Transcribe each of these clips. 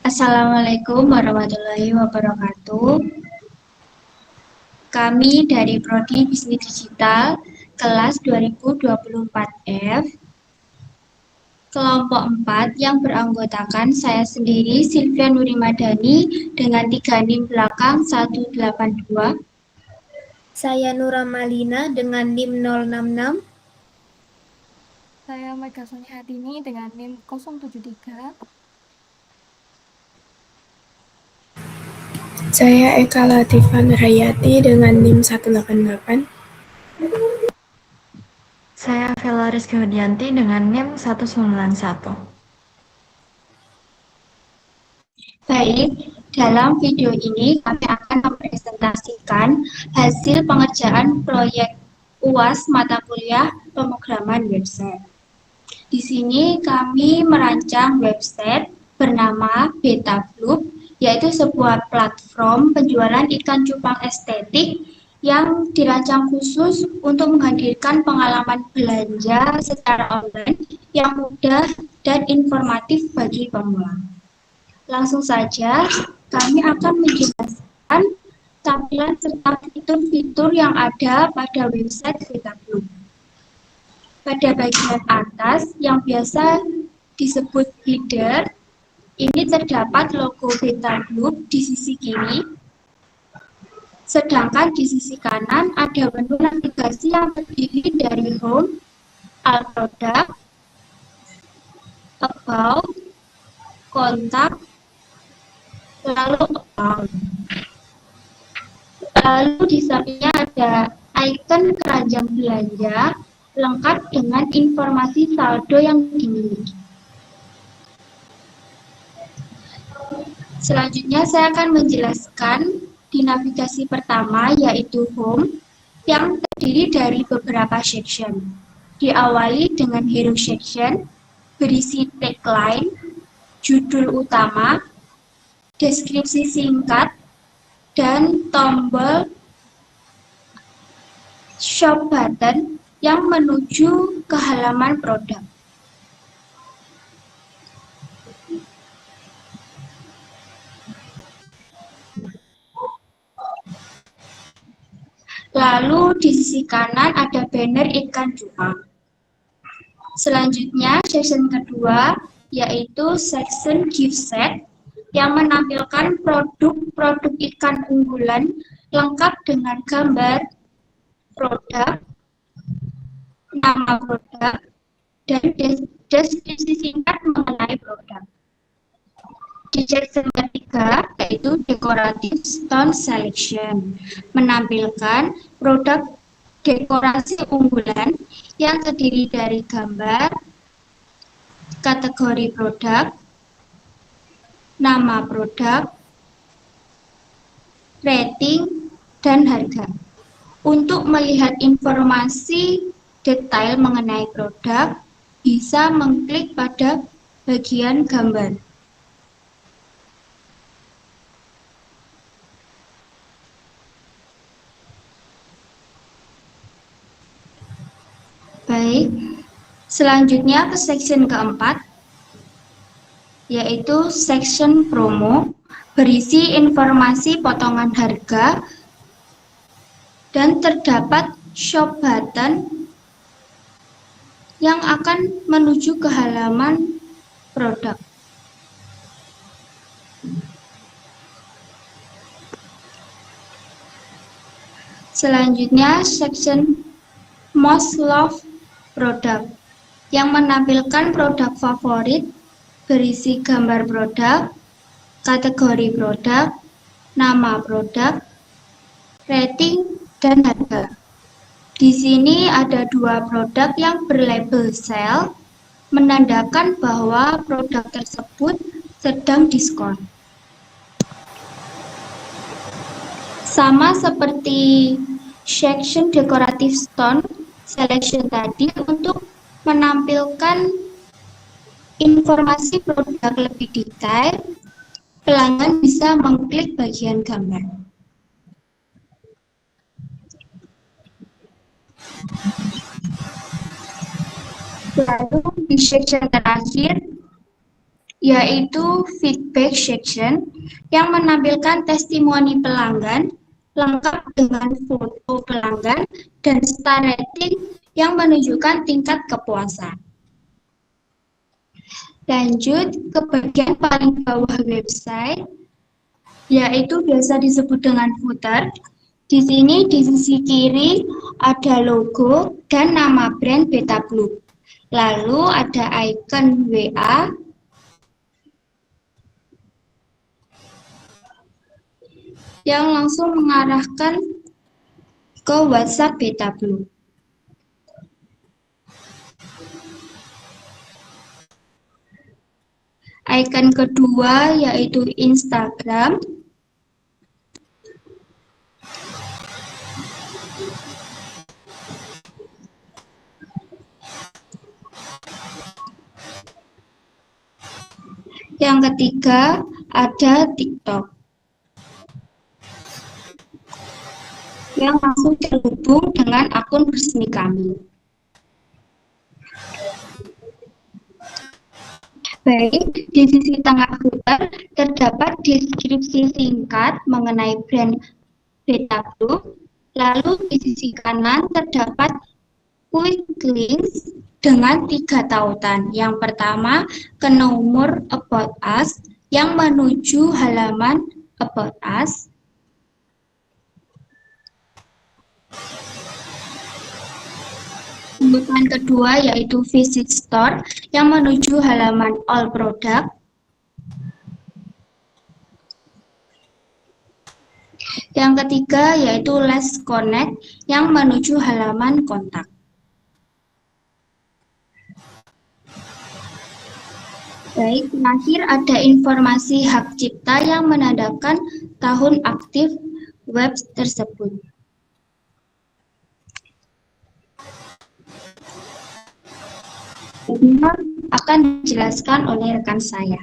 Assalamualaikum warahmatullahi wabarakatuh. Kami dari Prodi Bisnis Digital kelas 2024F, kelompok 4 yang beranggotakan saya sendiri Silvia Nurimadani dengan 3 NIM belakang 182. Saya Nura Malina dengan NIM 066. Saya Mega Sony Hatini dengan NIM 073. Saya Eka Latifah Nurhayati dengan NIM 188. Saya Vela Rizky Widianti dengan NIM 191. Baik, dalam video ini kami akan mempresentasikan hasil pengerjaan proyek UAS mata kuliah pemrograman website. Di sini kami merancang website bernama Betafloop, yaitu sebuah platform penjualan ikan cupang estetik yang dirancang khusus untuk menghadirkan pengalaman belanja secara online yang mudah dan informatif bagi pemula. Langsung saja, kami akan menjelaskan tampilan serta fitur-fitur yang ada pada website Betafloop. Pada bagian atas yang biasa disebut header, ini terdapat logo Betafloop di sisi kiri. Sedangkan di sisi kanan ada menu navigasi yang terdiri dari Home, All Product, About, Kontak, lalu Account. Lalu di sampingnya ada icon keranjang belanja lengkap dengan informasi saldo yang dimiliki. Selanjutnya saya akan menjelaskan di navigasi pertama yaitu Home yang terdiri dari beberapa section. Diawali dengan Hero section, berisi tagline, judul utama, deskripsi singkat, dan tombol shop button yang menuju ke halaman produk. Lalu di sisi kanan ada banner ikan cupang. Selanjutnya section kedua yaitu section gift set yang menampilkan produk-produk ikan unggulan lengkap dengan gambar produk, nama produk, dan deskripsi singkat mengenai produk. Di section ketiga yaitu decorative stone selection, menampilkan produk dekorasi unggulan yang terdiri dari gambar, kategori produk, nama produk, rating, dan harga. Untuk melihat informasi detail mengenai produk, bisa mengklik pada bagian gambar. Baik, selanjutnya ke section keempat, yaitu section promo, berisi informasi potongan harga, dan terdapat shop button yang akan menuju ke halaman produk. Selanjutnya section most loved product yang menampilkan produk favorit berisi gambar produk, kategori produk, nama produk, rating, dan harga. Di sini ada dua produk yang berlabel sale, menandakan bahwa produk tersebut sedang diskon. Sama seperti section decorative stone selection tadi, untuk menampilkan informasi produk lebih detail, pelanggan bisa mengklik bagian gambar. Lalu di section terakhir yaitu feedback section yang menampilkan testimoni pelanggan lengkap dengan foto pelanggan dan star rating yang menunjukkan tingkat kepuasan. Lanjut ke bagian paling bawah website, yaitu biasa disebut dengan footer. Di sini di sisi kiri ada logo dan nama brand Beta Blue. Lalu ada icon WA, yang langsung mengarahkan ke WhatsApp Beta Blue. Icon kedua yaitu Instagram. Yang ketiga ada TikTok, yang langsung terhubung dengan akun resmi kami. Baik, di sisi tengah footer terdapat deskripsi singkat mengenai brand Beta Blue. Lalu di sisi kanan terdapat quick links dengan 3 tautan. Yang pertama ke nomor About Us yang menuju halaman About Us. Urutan kedua yaitu Visit Store yang menuju halaman All Product. Yang ketiga yaitu Let's Connect yang menuju halaman kontak. Baik, terakhir ada informasi hak cipta yang menandakan tahun aktif web tersebut. Ini akan dijelaskan oleh rekan saya.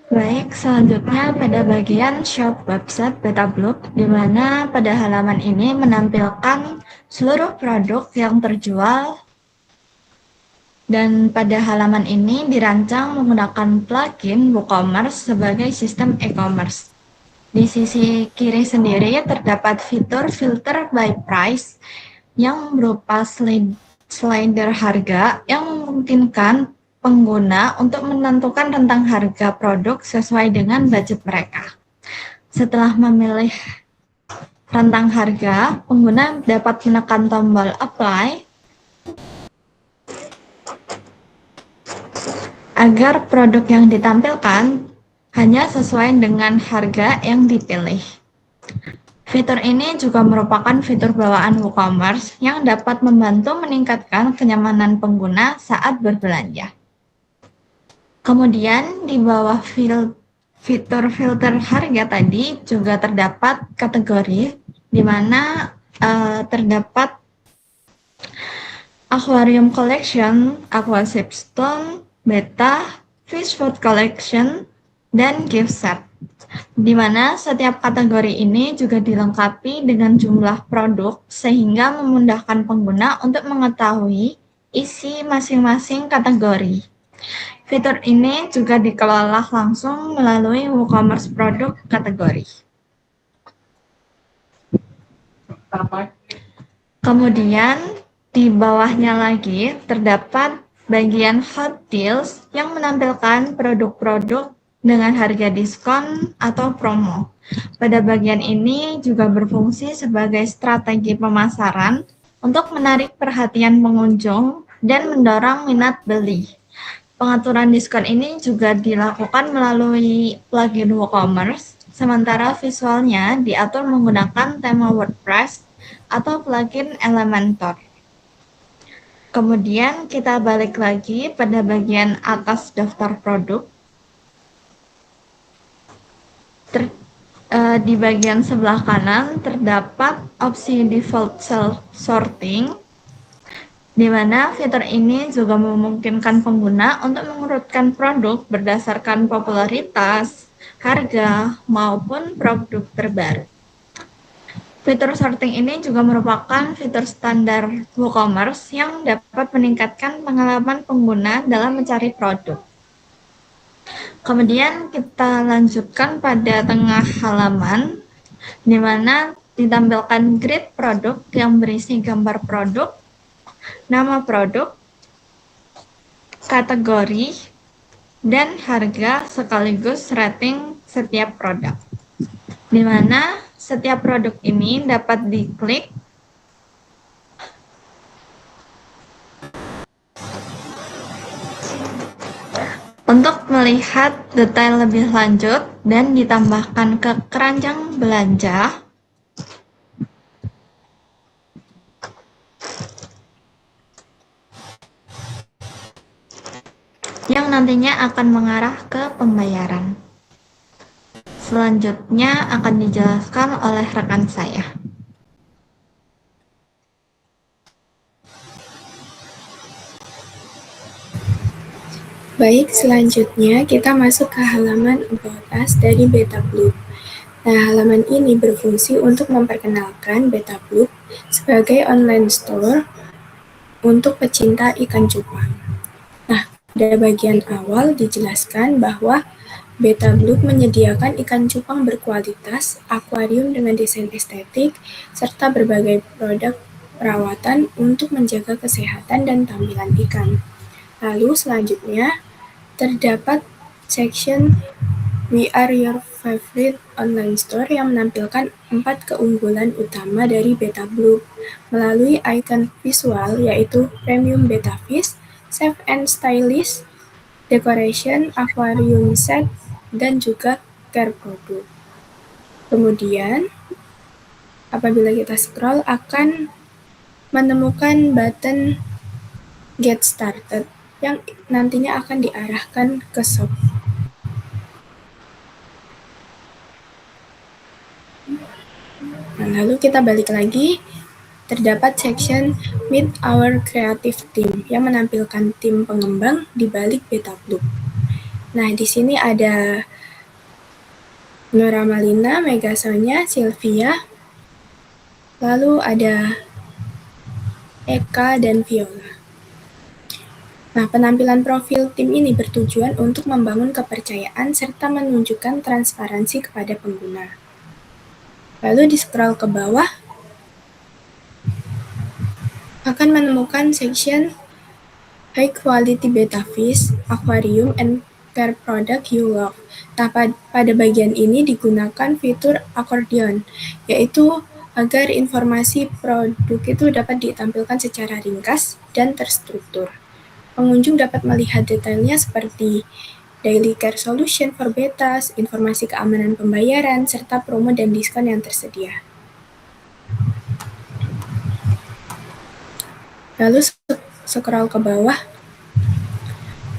Baik, selanjutnya pada bagian shop website Beta Blue, di mana pada halaman ini menampilkan seluruh produk yang terjual, dan pada halaman ini dirancang menggunakan plugin WooCommerce sebagai sistem e-commerce. Di sisi kiri sendiri terdapat fitur filter by price yang berupa slider harga yang memungkinkan pengguna untuk menentukan rentang harga produk sesuai dengan budget mereka. Setelah memilih rentang harga, pengguna dapat menekan tombol apply agar produk yang ditampilkan hanya sesuai dengan harga yang dipilih. Fitur ini juga merupakan fitur bawaan WooCommerce yang dapat membantu meningkatkan kenyamanan pengguna saat berbelanja. Kemudian di bawah fitur filter harga tadi juga terdapat kategori di mana terdapat Aquarium Collection, Aquaship Stone, Beta, Fish Food Collection, dan Gift Set. Di mana setiap kategori ini juga dilengkapi dengan jumlah produk sehingga memudahkan pengguna untuk mengetahui isi masing-masing kategori. Fitur ini juga dikelola langsung melalui WooCommerce produk kategori. Kemudian di bawahnya lagi terdapat bagian Hot Deals yang menampilkan produk-produk dengan harga diskon atau promo. Pada bagian ini juga berfungsi sebagai strategi pemasaran untuk menarik perhatian pengunjung dan mendorong minat beli. Pengaturan diskon ini juga dilakukan melalui plugin WooCommerce, sementara visualnya diatur menggunakan tema WordPress atau plugin Elementor. Kemudian kita balik lagi pada bagian atas daftar produk. Di bagian sebelah kanan terdapat opsi default cell sorting, di mana fitur ini juga memungkinkan pengguna untuk mengurutkan produk berdasarkan popularitas, harga, maupun produk terbaru. Fitur sorting ini juga merupakan fitur standar WooCommerce yang dapat meningkatkan pengalaman pengguna dalam mencari produk. Kemudian kita lanjutkan pada tengah halaman, di mana ditampilkan grid produk yang berisi gambar produk, nama produk, kategori, dan harga sekaligus rating setiap produk. Di mana setiap produk ini dapat diklik untuk melihat detail lebih lanjut dan ditambahkan ke keranjang belanja. Yang nantinya akan mengarah ke pembayaran. Selanjutnya akan dijelaskan oleh rekan saya. Baik, selanjutnya kita masuk ke halaman About Us dari Betabloop. Nah, halaman ini berfungsi untuk memperkenalkan Betabloop sebagai online store untuk pecinta ikan cupang. Nah, pada bagian awal dijelaskan bahwa Betabloop menyediakan ikan cupang berkualitas, akuarium dengan desain estetik, serta berbagai produk perawatan untuk menjaga kesehatan dan tampilan ikan. Lalu selanjutnya, terdapat section We Are Your Favorite Online Store yang menampilkan 4 keunggulan utama dari Betabloop melalui icon visual yaitu Premium Betafish, Safe and Stylish, Decoration, Aquarium Set, dan juga Care Product. Kemudian, apabila kita scroll akan menemukan button Get Started yang nantinya akan diarahkan ke shop. Nah, lalu kita balik lagi, terdapat section Meet Our Creative Team yang menampilkan tim pengembang di balik Betabloop. Nah, di sini ada Nora Malina, Mega Sonya, Sylvia, lalu ada Eka dan Viola. Nah, penampilan profil tim ini bertujuan untuk membangun kepercayaan serta menunjukkan transparansi kepada pengguna. Lalu di scroll ke bawah, akan menemukan section High Quality Betafish, Aquarium, and Care Product You Love. Nah, pada bagian ini digunakan fitur accordion, yaitu agar informasi produk itu dapat ditampilkan secara ringkas dan terstruktur. Pengunjung dapat melihat detailnya seperti daily care solution for betas, informasi keamanan pembayaran, serta promo dan diskon yang tersedia. Lalu scroll ke bawah.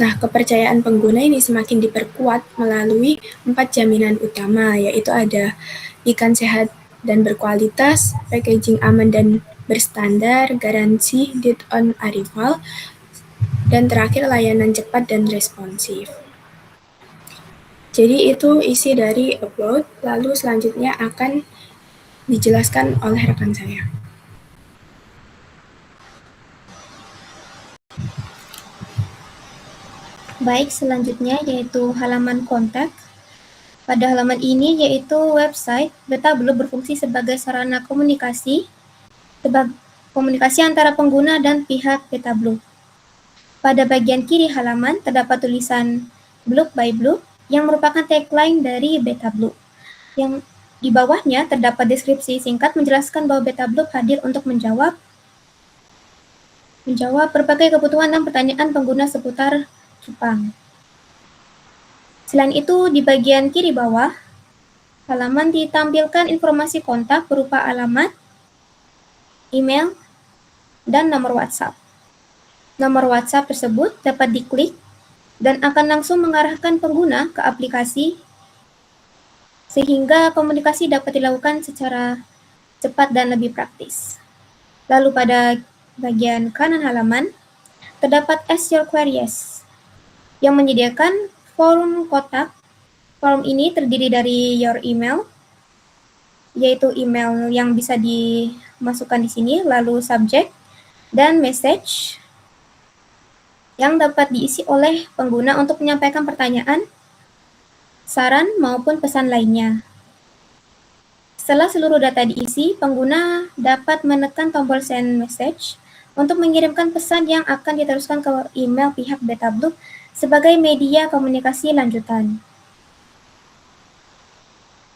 Nah, kepercayaan pengguna ini semakin diperkuat melalui 4 jaminan utama, yaitu ada ikan sehat dan berkualitas, packaging aman dan berstandar, garansi date on arrival, dan terakhir layanan cepat dan responsif. Jadi itu isi dari upload, lalu selanjutnya akan dijelaskan oleh rekan saya. Baik, selanjutnya yaitu halaman kontak. Pada halaman ini yaitu website Betabloop berfungsi sebagai sarana komunikasi antara pengguna dan pihak Betabloop. Pada bagian kiri halaman terdapat tulisan Bloop by Bloop yang merupakan tagline dari Betabloop. Yang di bawahnya terdapat deskripsi singkat menjelaskan bahwa Betabloop hadir untuk menjawab berbagai kebutuhan dan pertanyaan pengguna seputar cupang. Selain itu, di bagian kiri bawah, halaman ditampilkan informasi kontak berupa alamat, email, dan nomor WhatsApp. Nomor WhatsApp tersebut dapat diklik dan akan langsung mengarahkan pengguna ke aplikasi sehingga komunikasi dapat dilakukan secara cepat dan lebih praktis. Lalu pada bagian kanan halaman, terdapat Ask Your Queries yang menyediakan forum kotak Form ini terdiri dari your email, yaitu email yang bisa dimasukkan di sini, lalu subject dan message yang dapat diisi oleh pengguna untuk menyampaikan pertanyaan, saran, maupun pesan lainnya. Setelah seluruh data diisi, pengguna dapat menekan tombol send message untuk mengirimkan pesan yang akan diteruskan ke email pihak Betablook sebagai media komunikasi lanjutan.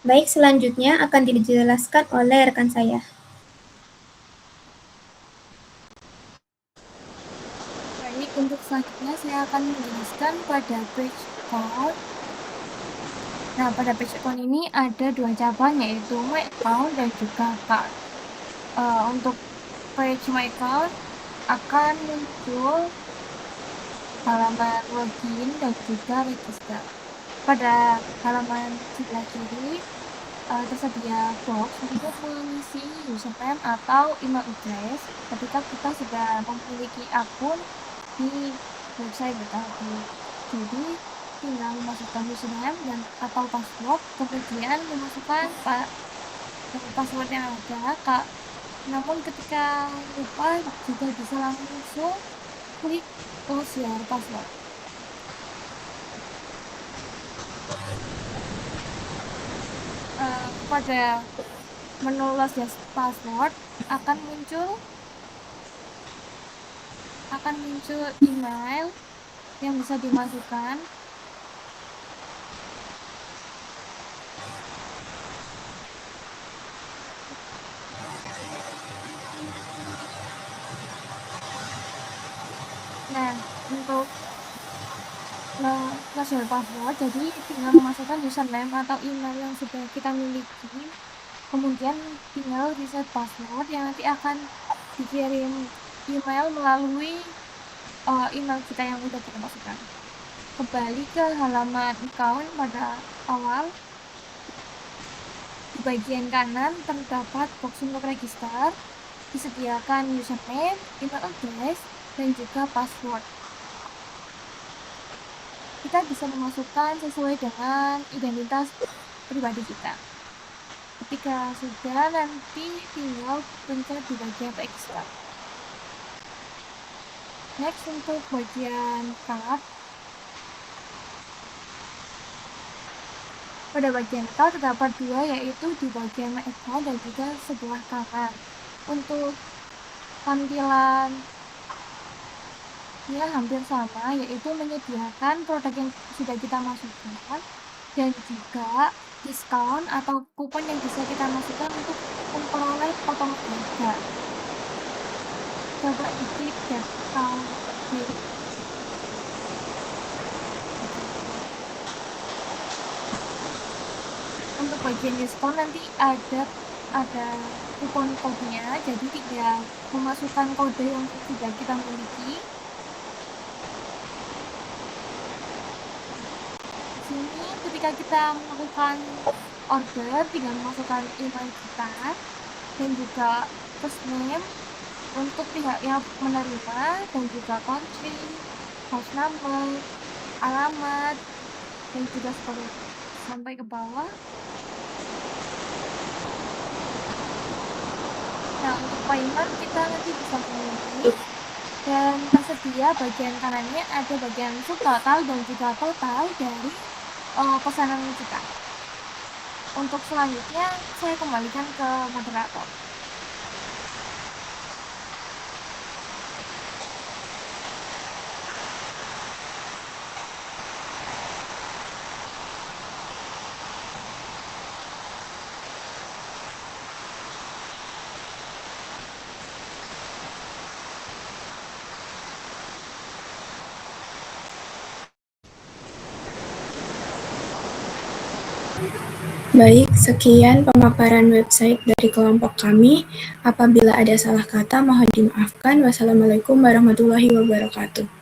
Baik, selanjutnya akan dijelaskan oleh rekan saya. Baik, untuk selanjutnya saya akan menjelaskan pada page account. Nah, pada page account ini ada dua cabang, yaitu My Account dan juga Card. Untuk page My Account akan muncul halaman login dan juga register. Pada halaman sebelah kiri tersedia box untuk mengisi username atau email address ketika kita sudah memiliki akun di website Betablook. Jadi tinggal memasukkan username dan atau password, kemudian memasukkan password yang ada. Namun ketika lupa juga bisa langsung klik close your password. Pada menu lost your password akan muncul email yang bisa dimasukkan. Nah, untuk lost your password, jadi tinggal memasukkan username atau email yang sudah kita miliki, kemudian tinggal reset password yang nanti akan dikirim email melalui email kita yang sudah kita masukkan. Kembali ke halaman account pada awal, di bagian kanan terdapat box untuk register, disediakan username, email address, dan juga password. Kita bisa memasukkan sesuai dengan identitas pribadi kita. Ketika sudah, nanti tinggal pencet di bagian register. Next, untuk bagian card. Pada bagian card terdapat dua, yaitu di bagian My Account dan juga sebelah kanan. Untuk tampilan ya hampir sama, yaitu menyediakan produk yang sudah kita masukkan dan juga diskon atau kupon yang bisa kita masukkan untuk memperoleh potongan harga. Coba diklik get account. Untuk bagian diskon nanti ada kupon kodenya, jadi tinggal memasukkan kode yang sudah kita miliki. Sini ketika kita melakukan order, tinggal memasukkan email kita dan juga first name untuk pihak yang menerima, dan juga country, house number, alamat, dan juga sampai ke bawah. Nah, untuk payment kita nanti bisa memilih, dan tersedia bagian kanannya ada bagian subtotal dan juga total dari pesanan kita. Untuk selanjutnya saya kembalikan ke moderator. Baik, sekian pemaparan website dari kelompok kami. Apabila ada salah kata, mohon dimaafkan. Wassalamualaikum warahmatullahi wabarakatuh.